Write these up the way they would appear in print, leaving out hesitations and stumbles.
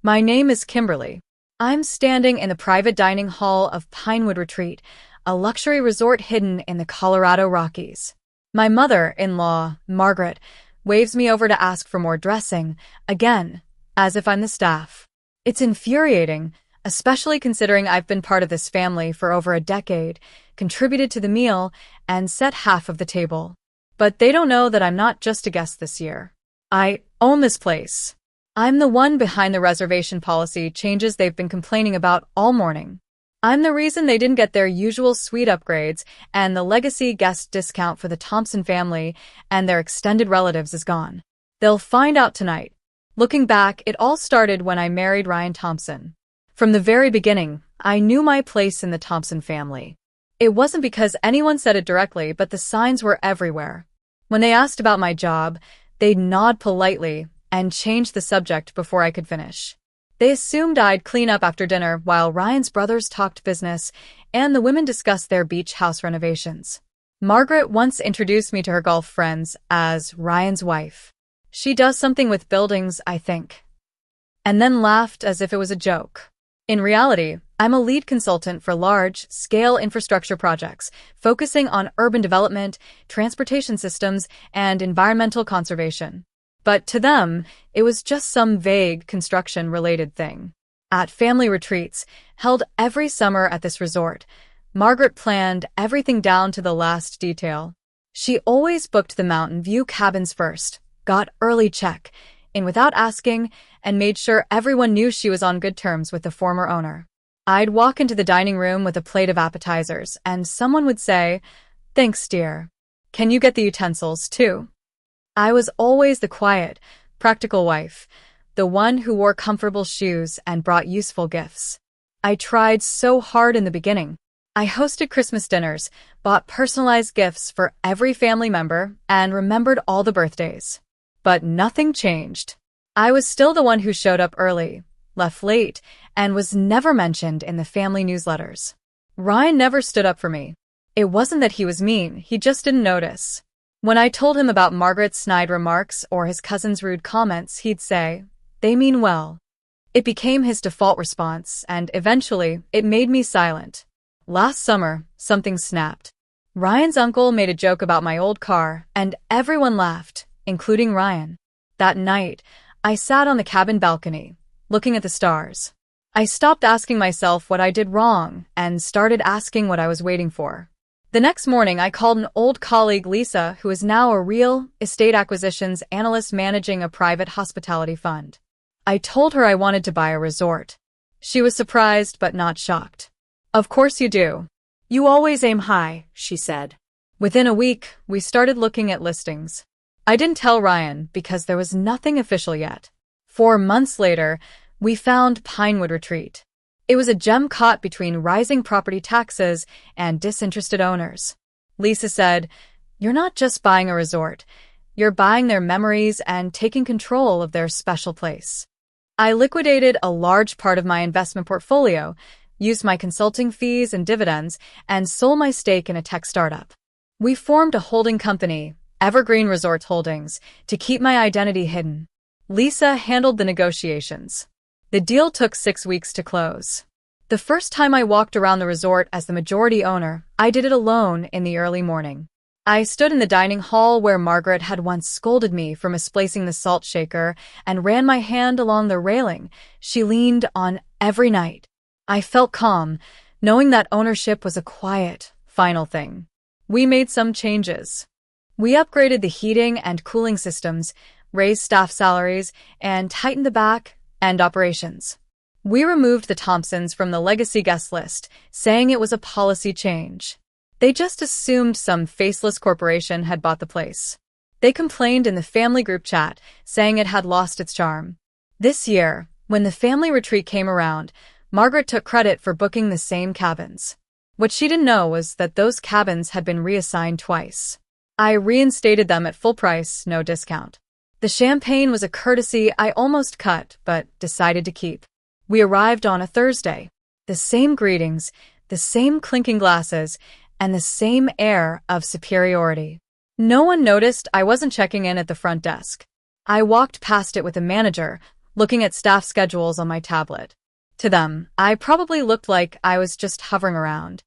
My name is Kimberly. I'm standing in the private dining hall of Pinewood Retreat, a luxury resort hidden in the Colorado Rockies. My mother-in-law, Margaret, waves me over to ask for more dressing, again, as if I'm the staff. It's infuriating, especially considering I've been part of this family for over a decade, contributed to the meal, and set half of the table. But they don't know that I'm not just a guest this year. I own this place. I'm the one behind the reservation policy changes they've been complaining about all morning. I'm the reason they didn't get their usual suite upgrades, and the legacy guest discount for the Thompson family and their extended relatives is gone. They'll find out tonight. Looking back, it all started when I married Ryan Thompson. From the very beginning, I knew my place in the Thompson family. It wasn't because anyone said it directly, but the signs were everywhere. When they asked about my job, they'd nod politely and change the subject before I could finish. They assumed I'd clean up after dinner while Ryan's brothers talked business and the women discussed their beach house renovations. Margaret once introduced me to her golf friends as Ryan's wife. She does something with buildings, I think. And then laughed as if it was a joke. In reality, I'm a lead consultant for large-scale infrastructure projects, focusing on urban development, transportation systems, and environmental conservation. But to them, it was just some vague construction-related thing. At family retreats, held every summer at this resort, Margaret planned everything down to the last detail. She always booked the mountain view cabins first, got early check-in without asking, and made sure everyone knew she was on good terms with the former owner. I'd walk into the dining room with a plate of appetizers, and someone would say, "Thanks, dear. Can you get the utensils, too?" I was always the quiet, practical wife, the one who wore comfortable shoes and brought useful gifts. I tried so hard in the beginning. I hosted Christmas dinners, bought personalized gifts for every family member, and remembered all the birthdays. But nothing changed. I was still the one who showed up early, left late, and was never mentioned in the family newsletters. Ryan never stood up for me. It wasn't that he was mean, he just didn't notice. When I told him about Margaret's snide remarks or his cousin's rude comments, he'd say, "They mean well." It became his default response, and eventually, it made me silent. Last summer, something snapped. Ryan's uncle made a joke about my old car, and everyone laughed, including Ryan. That night, I sat on the cabin balcony, looking at the stars. I stopped asking myself what I did wrong and started asking what I was waiting for. The next morning, I called an old colleague, Lisa, who is now a real estate acquisitions analyst managing a private hospitality fund. I told her I wanted to buy a resort. She was surprised but not shocked. "Of course you do. You always aim high," she said. Within a week, we started looking at listings. I didn't tell Ryan because there was nothing official yet. 4 months later, we found Pinewood Retreat. It was a gem caught between rising property taxes and disinterested owners. Lisa said, "You're not just buying a resort. You're buying their memories and taking control of their special place." I liquidated a large part of my investment portfolio, used my consulting fees and dividends, and sold my stake in a tech startup. We formed a holding company, Evergreen Resorts Holdings, to keep my identity hidden. Lisa handled the negotiations. The deal took 6 weeks to close. The first time I walked around the resort as the majority owner, I did it alone in the early morning. I stood in the dining hall where Margaret had once scolded me for misplacing the salt shaker and ran my hand along the railing she leaned on every night. I felt calm, knowing that ownership was a quiet, final thing. We made some changes. We upgraded the heating and cooling systems, raised staff salaries, and tightened the back and operations. We removed the Thompsons from the legacy guest list, saying it was a policy change. They just assumed some faceless corporation had bought the place. They complained in the family group chat, saying it had lost its charm. This year, when the family retreat came around, Margaret took credit for booking the same cabins. What she didn't know was that those cabins had been reassigned twice. I reinstated them at full price, no discount. The champagne was a courtesy I almost cut, but decided to keep. We arrived on a Thursday. The same greetings, the same clinking glasses, and the same air of superiority. No one noticed I wasn't checking in at the front desk. I walked past it with a manager, looking at staff schedules on my tablet. To them, I probably looked like I was just hovering around.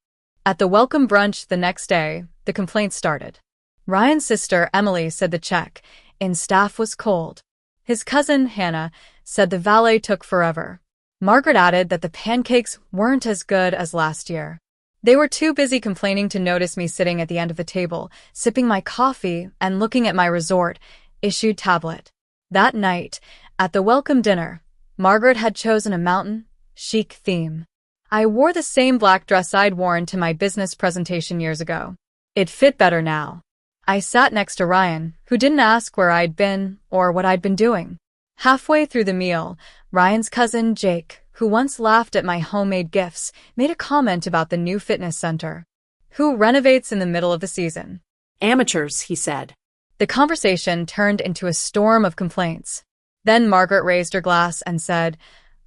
At the welcome brunch the next day, the complaints started. Ryan's sister, Emily, said the check-in staff was cold. His cousin, Hannah, said the valet took forever. Margaret added that the pancakes weren't as good as last year. They were too busy complaining to notice me sitting at the end of the table, sipping my coffee and looking at my resort-issued tablet. That night, at the welcome dinner, Margaret had chosen a mountain, chic theme. I wore the same black dress I'd worn to my business presentation years ago. It fit better now. I sat next to Ryan, who didn't ask where I'd been or what I'd been doing. Halfway through the meal, Ryan's cousin, Jake, who once laughed at my homemade gifts, made a comment about the new fitness center. Who renovates in the middle of the season? Amateurs, he said. The conversation turned into a storm of complaints. Then Margaret raised her glass and said,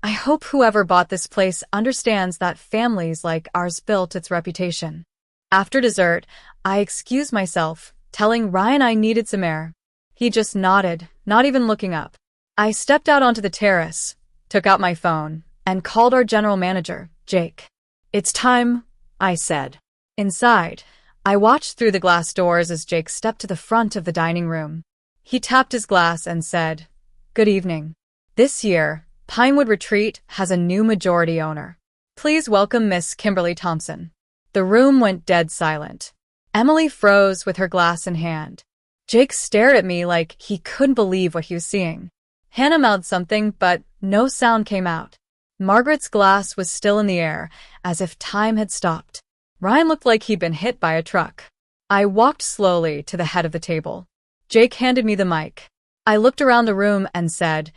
I hope whoever bought this place understands that families like ours built its reputation. After dessert, I excused myself, telling Ryan I needed some air. He just nodded, not even looking up. I stepped out onto the terrace, took out my phone, and called our general manager, Jake. It's time, I said. Inside, I watched through the glass doors as Jake stepped to the front of the dining room. He tapped his glass and said, Good evening. This year, Pinewood Retreat has a new majority owner. Please welcome Miss Kimberly Thompson. The room went dead silent. Emily froze with her glass in hand. Jake stared at me like he couldn't believe what he was seeing. Hannah mouthed something, but no sound came out. Margaret's glass was still in the air, as if time had stopped. Ryan looked like he'd been hit by a truck. I walked slowly to the head of the table. Jake handed me the mic. I looked around the room and said,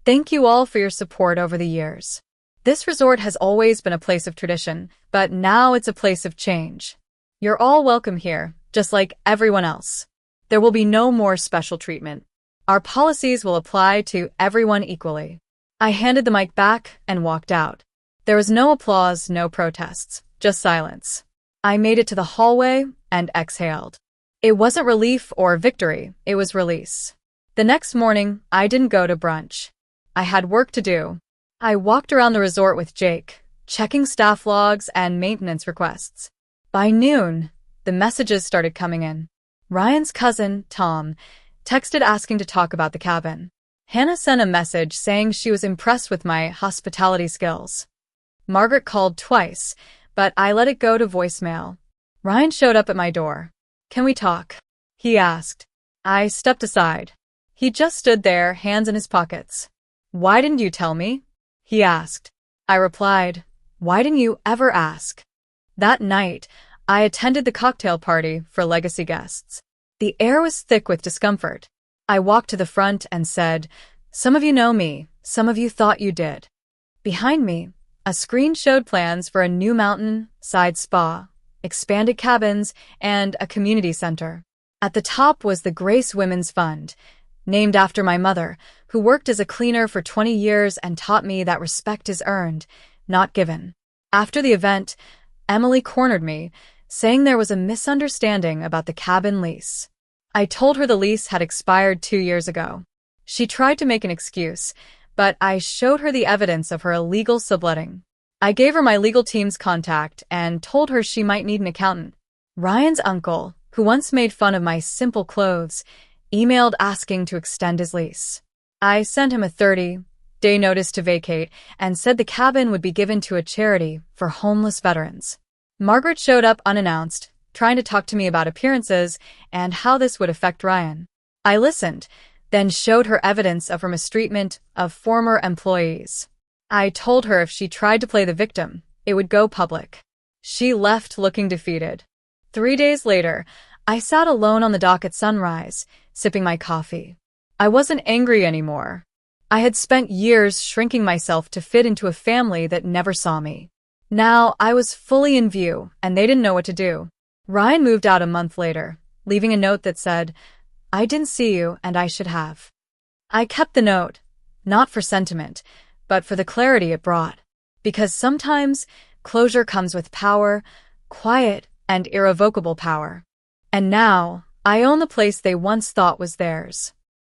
Thank you all for your support over the years. This resort has always been a place of tradition, but now it's a place of change. You're all welcome here, just like everyone else. There will be no more special treatment. Our policies will apply to everyone equally. I handed the mic back and walked out. There was no applause, no protests, just silence. I made it to the hallway and exhaled. It wasn't relief or victory, it was release. The next morning, I didn't go to brunch. I had work to do. I walked around the resort with Jake, checking staff logs and maintenance requests. By noon, the messages started coming in. Ryan's cousin, Tom, texted asking to talk about the cabin. Hannah sent a message saying she was impressed with my hospitality skills. Margaret called twice, but I let it go to voicemail. Ryan showed up at my door. Can we talk? He asked. I stepped aside. He just stood there, hands in his pockets. Why didn't you tell me? He asked. I replied, Why didn't you ever ask? That night, I attended the cocktail party for legacy guests. The air was thick with discomfort. I walked to the front and said, Some of you know me, some of you thought you did. Behind me, a screen showed plans for a new mountain-side spa, expanded cabins, and a community center. At the top was the Grace Women's Fund, named after my mother, who worked as a cleaner for 20 years and taught me that respect is earned, not given. After the event, Emily cornered me, saying there was a misunderstanding about the cabin lease. I told her the lease had expired 2 years ago. She tried to make an excuse, but I showed her the evidence of her illegal subletting. I gave her my legal team's contact and told her she might need an accountant. Ryan's uncle, who once made fun of my simple clothes, emailed asking to extend his lease. I sent him a 30-day notice to vacate and said the cabin would be given to a charity for homeless veterans. Margaret showed up unannounced, trying to talk to me about appearances and how this would affect Ryan. I listened, then showed her evidence of her mistreatment of former employees. I told her if she tried to play the victim, it would go public. She left looking defeated. 3 days later, I sat alone on the dock at sunrise, sipping my coffee. I wasn't angry anymore. I had spent years shrinking myself to fit into a family that never saw me. Now I was fully in view, and they didn't know what to do. Ryan moved out a month later, leaving a note that said, I didn't see you and I should have. I kept the note, not for sentiment, but for the clarity it brought. Because sometimes closure comes with power, quiet and irrevocable power. And now, I own the place they once thought was theirs.